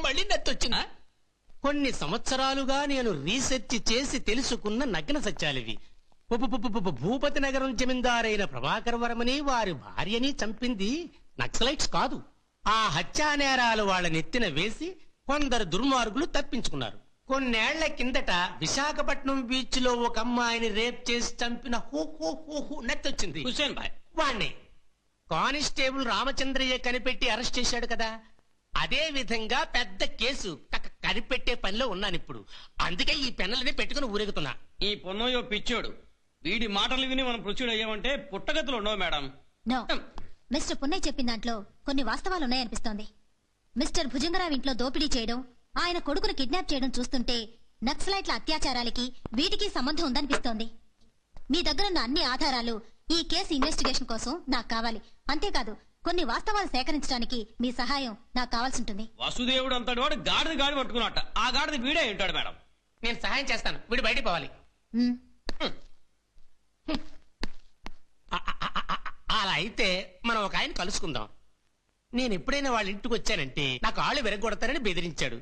మళ్ళీ నత్తొచ్చిందా? కొన్ని సంవత్సరాలుగా నేను రీసెర్చ్ చేసి తెలుసుకున్న నగ్న సత్యాలివి. భూపతి నగరం జమీందారైన ప్రభాకర్ వర్మని వారి భార్యని చంపింది నక్సలైట్స్ కాదు. ఆ హత్యా నేరాలు వాళ్ళ నెత్తిన వేసి కొందరు దుర్మార్గులు తప్పించుకున్నారు. కొన్నేళ్ల కిందట విశాఖపట్నం బీచ్ లో ఒక అమ్మాయిని రేప్ చేసి చంపిన నెత్తొచ్చింది హుసేన్ భాయ్. వాణ్ణి కానిస్టేబుల్ రామచంద్రయ్య కనిపెట్టి అరెస్ట్ చేశాడు కదా. అదే విధంగా పెద్ద కేసు కనిపెట్టే పనిలో ఉన్నాను ఇప్పుడు. అందుకే ఈ పెన్నులని పెట్టుకుని ఊరేగుతున్నా. ఈ పొన్నయ్యో పిచ్చోడు, వీడి మాటలు విని మనం ప్రొసీడ్ అయ్యామంటే పుట్టగతులు ఉండవు మేడం. నో, మిస్టర్ పున్నయ్య చెప్పిన దాంట్లో కొన్ని వాస్తవాలున్నాయనిపిస్తోంది. మిస్టర్ భుజంగరావు ఇంట్లో దోపిడీ చేయడం, ఆయన కొడుకును కిడ్నాప్ చేయడం చూస్తుంటే నక్సలైట్ల అత్యాచారాలకి వీటికి సంబంధం ఉందనిపిస్తోంది. మీ దగ్గరున్న అన్ని ఆధారాలు ఈ కేసు ఇన్వెస్టిగేషన్ కోసం నాకు కావాలి. అంతేకాదు కొన్ని వాస్తవాలు సేకరించడానికి మీ సహాయం నాకు కావాల్సి ఉంటుంది. వసుదేవుడు అంతటి వాడు గాడిద పట్టుకున్నట్ట. ఆ గాడిద వీడే ఉంటాడు మేడం. నేను సహాయం చేస్తాను, వీడు బయటికి పోవాలి. అలా అయితే మనం ఒక ఆయన కలుసుకుందాం. నేను ఎప్పుడైనా వాళ్ళ ఇంటికి వచ్చానంటే నాకు ఆళ్ళు విరగొడతానని బెదిరించాడు.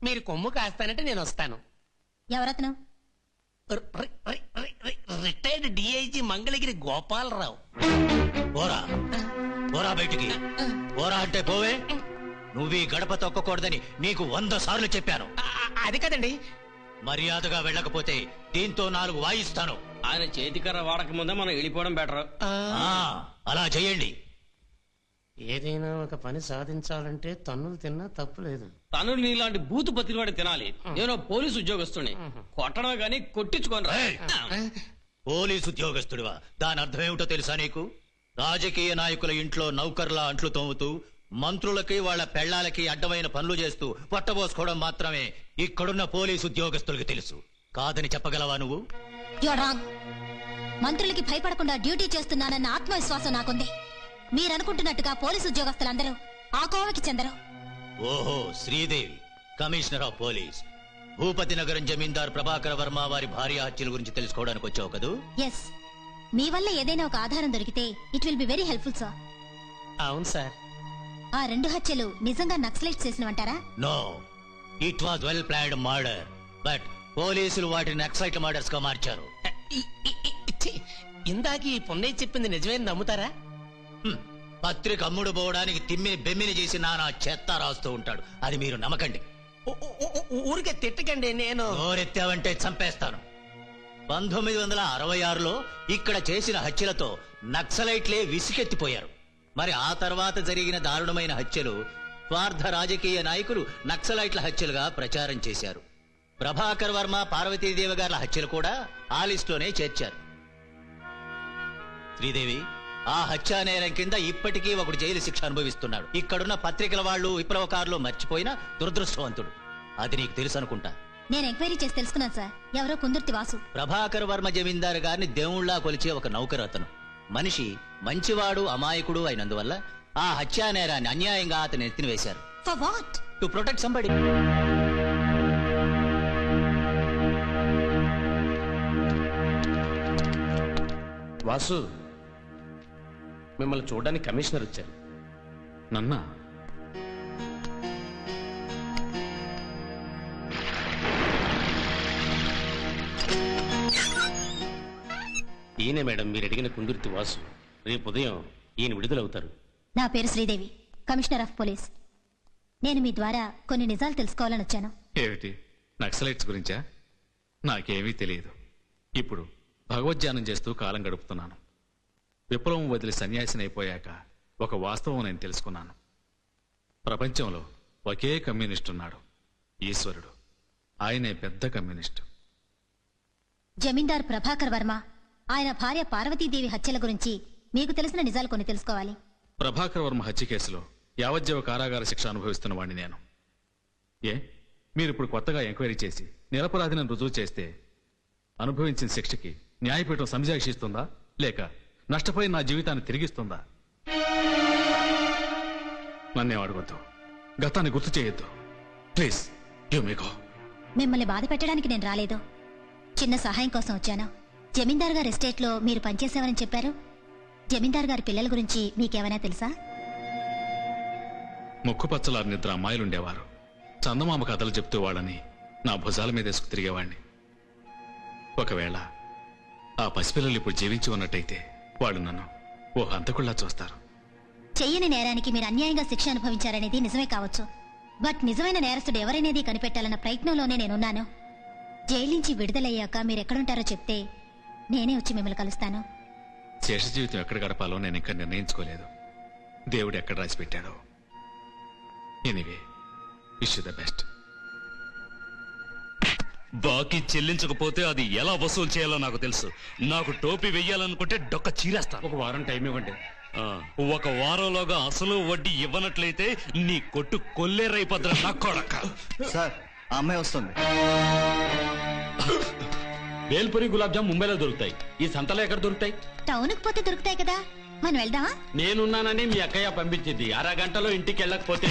మీరు కొమ్ము కాస్తానంటే నేను వస్తాను. ఎవరతను? Retired DIG Mangalagiri Gopalarao. బయటికి పోరా అంటే పోవే. నువ్వు ఈ గడప తొక్కకూడదని నీకు 100 సార్లు చెప్పాను. అది కదండి. మర్యాదగా వెళ్ళకపోతే దీంతో 4 వాయిస్తాను. ఆయన చేతికర్ర వాడక ముందే మనం వెళ్ళిపోవడం బెటర్. అలా చెయ్యండి. ఏదైనా ఒక పని సాధించాలంటే తన్నులు తిన్నా తప్పులేదు. తను నీలాంటి బూతు పత్రివాడి తినాలి. నేను పోలీసు ఉద్యోగస్తుని. కొట్టడం గాని కొట్టించుకోనరా. పోలీసు ఉద్యోగస్తుడివా? దాని అర్థం ఏమిటో తెలుసా నీకు? రాజకీయ నాయకుల ఇంట్లో నౌకర్లా అంట్లు తోముతూ మంత్రులకి వాళ్ళ పెళ్లాలకి అడ్డమైన పనులు చేస్తూ పొట్టబోసుకోవడం మాత్రమే ఇక్కడున్న పోలీసు ఉద్యోగస్తులకి తెలుసు. కాదని చెప్పగలవా నువ్వు? మంత్రులకి భయపడకుండా డ్యూటీ చేస్తున్నానన్న ఆత్మవిశ్వాసం నాకుంది. మీరనుకుంటున్నట్టుగా పోలీసు ఉద్యోగస్తులందరూ ఆ కోవకి చెందరు. ఓహో, Sridevi, commissioner of police, Bhupathi నగరం జమీందార్ ప్రభాకర్ వర్మ వారి భార్య హత్యల గురించి తెలుసుకోవడానికి వచ్చావు కదూ? ఎస్, మీ వల్ల ఏదైనా ఒక ఆధారం దొరికితే it will be very helpful sir. అవును సార్. ఆ 2 హత్యలు నిజంగా నక్సలైట్స్ చేసినవంటారా? No, it was well planned murder. But పోలీసులు వాటిని నక్సలైట్ మర్డర్స్ గా మార్చారు. ఇందాక ఈ పొన్నయ్య చెప్పింది నిజమేని నమ్ముతారా? పత్రిక అమ్ముడు పోవడానికి తిమ్మిని బెమ్మిని చేసి నానా చెత్త రాస్తూ ఉంటాడు. అది మీరు నమ్మకండి. ఊరికే తిట్టకండి. నేను నోరెత్తావంటే చంపేస్తాను. 1966లో ఇక్కడ చేసిన హత్యలతో నక్సలైట్లే విసికెత్తిపోయారు. మరి ఆ తర్వాత జరిగిన దారుణమైన హత్యలు స్వార్థ రాజకీయ నాయకులు నక్సలైట్ల హత్యలుగా ప్రచారం చేశారు. ప్రభాకర్ వర్మ, పార్వతీదేవి గారి హత్యలు కూడా ఆ లిస్టులోనే చేర్చారు. శ్రీదేవి, ఆ హత్యా నేరం కింద ఇప్పటికీ ఒకడు జైలు శిక్ష అనుభవిస్తున్నాడు. ఇక్కడున్న పత్రికల వాళ్ళు, విప్లవకారులు మర్చిపోయిన దురదృష్టవంతుడు. అది నీకు తెలుసు అనుకుంటా. నేను ఎంక్వైరీ చేసి తెలుసుకున్నాను సార్. ఎవరో కుందుర్తి వాసు. ప్రభాకర్ వర్మ జమీందారు గారిని దేవుళ్లా కొలిచే ఒక నౌకరు అతను. మనిషి మంచివాడు, అమాయకుడు అయినందువల్ల ఆ హత్యా నేరాన్ని అన్యాయంగా అతని ఎత్తిన వేశారు. For what? To protect somebody. Vasu, మిమ్మల్ని చూడడానికి కమిషనర్ వచ్చారు. నన్నా? ఈయనే మేడం, మీరు అడిగిన కుందుర్తి వాసు. రేపు ఉదయం ఈయన విడుదలవుతారు. నా పేరు శ్రీదేవి, కమిషనర్ ఆఫ్ పోలీస్. నేను మీ ద్వారా కొన్ని నిజాలు తెలుసుకోవాలని వచ్చాను. ఏమిటి? నక్సలైట్స్ గురించా? నాకేమీ తెలియదు. ఇప్పుడు భగవద్ధ్యానం చేస్తూ కాలం గడుపుతున్నాను. విప్లవం వదిలి సన్యాసినైపోయాక ఒక వాస్తవం నేను తెలుసుకున్నాను. ప్రపంచంలో ఒకే కమ్యూనిస్ట్ ఉన్నాడు, ఈశ్వరుడు. ఆయనే పెద్ద కమ్యూనిస్టు. జమీందార్ ప్రభాకర్ వర్మ, ఆయన భార్య పార్వతీదేవి హత్యల గురించి మీకు తెలిసిన నిజాలు కొన్ని తెలుసుకోవాలి. ప్రభాకర్ వర్మ హత్య కేసులో యావజ్జీవ కారాగార శిక్ష అనుభవిస్తున్న వాడిని నేను. మీరిప్పుడు కొత్తగా ఎంక్వైరీ చేసి నిరపరాధిని రుజువు చేస్తే అనుభవించిన శిక్షకి న్యాయపీఠం సంజాయిషిస్తుందా, లేక నష్టపోయిన నా జీవితాన్ని తిరిగిస్తుందా? నన్నే అడగొద్దు, గతాన్ని గుర్తు చేయొద్దు. Please give me go. మిమ్మల్ని బాధ పెట్టడానికి నేను రాలేదు. చిన్న సహాయం కోసం వచ్చాను. జమీందార్ గారి ఎస్టేట్ లో మీరు పనిచేసేవారని చెప్పారు. జమీందార్ గారి పిల్లల గురించి మీకేమైనా తెలుసా? ముక్కుపచ్చలారినిద్దరు అమ్మాయిలుండేవారు. చందమామ కథలు చెప్తూ వాళ్ళని నా భుజాల మీద వేసుకు తిరిగేవాణ్ణి. ఒకవేళ ఆ పసిపిల్లలు ఇప్పుడు జీవించి ఉన్నట్టయితే వాళ్ళు నన్ను ఓ హంతకుల్లా చూస్తారు. చెయ్యని నేరానికి మీరు అన్యాయంగా శిక్ష అనుభవించారనేది నిజమే కావచ్చు. బట్ నిజమైన నేరస్తుడు ఎవరనేది కనిపెట్టాలన్న ప్రయత్నంలోనే నేనున్నాను. జైలు నుంచి విడుదలయ్యాక మీరెక్కడుంటారో చెప్తే నేనే వచ్చి మిమ్మల్ని కలుస్తాను. శేష జీవితం ఎక్కడ గడపాలో నేను ఇంకా నిర్ణయించుకోలేదు. దేవుడు ఎక్కడ రాసి పెట్టాడో. Anyway, wish you the best. బాకీ చెల్లించకపోతే అది ఎలా వసూలు చేయాలో నాకు తెలుసు. నాకు టోపీ వెయ్యాలనుకుంటే డొక్క చీరేస్తాను. ఒక వారం టైం ఇవ్వండి. ఒక వారంలోగా అసలు వడ్డీ ఇవ్వనట్లయితే నీ కొట్టు కొల్లేరైపోద్ర నా కొడక. సార్, ఆ అమ్మాయి వస్తుంది. బేల్పూరి గులాబ్ జామ్ ముంబైలో దొరుకుతాయి. ఈ సంతలో ఎక్కడ దొరుకుతాయి? టౌన్కి పోతే దొరుకుతాయి కదా, మనం వెళ్దామా? నేనున్నానని మీ అక్కయ్య పంపించింది. అరగంటలో ఇంటికి వెళ్ళకపోతే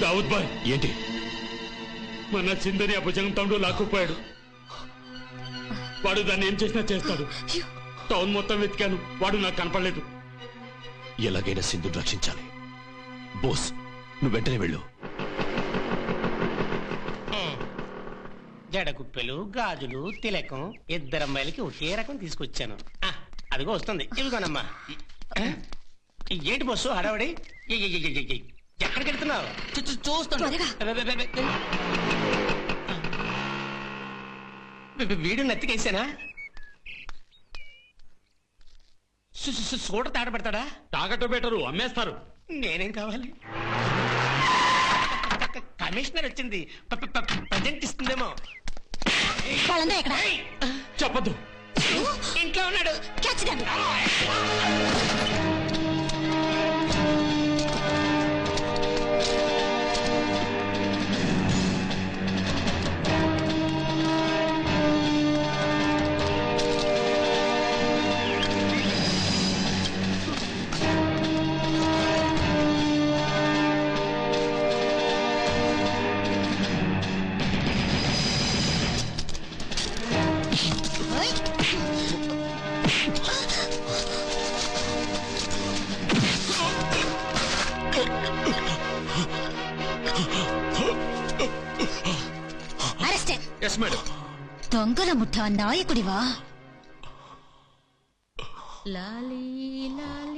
దావుద్ బాయ్, ఏంటి? మన చిందని అభుజంగం తమ్ముడు లాక్కుపోయాడు. వాడు దాన్ని ఏం చేసినా చేస్తాడు. టౌన్ మొత్తం వెతికాను, వాడు నాకు కనపడలేదు. ఎలాగైనా సింధుని రక్షించాలి. బోస్, నువ్వు వెంటనే వెళ్ళు. జడకుప్పెలు, గాజులు, తిలకం ఇద్దరమ్మాయిలకి ఒకే రకం తీసుకొచ్చాను. అదిగో వస్తుంది, ఇవిగోనమ్మా. ఏంటి బస్సు హడావడి? ఎక్కడికి వెళ్తున్నావు? వీడు నత్తికేసానా? సూట తాట పెడతాడా? తాగట్టు బెటరు, అమ్మేస్తారు. నేనేం కావాలి? కమిషనర్ వచ్చింది, ప్రజెంట్ ఇస్తుందేమో. వాళ్ళందరూ ఎక్కడ? చెప్పద్దు. ఇంట్లో ఉన్నాడు. Catch them. Arrested. Yes madam. దొంగల ముఠా నాయకుడివా? లాలీ లాలీ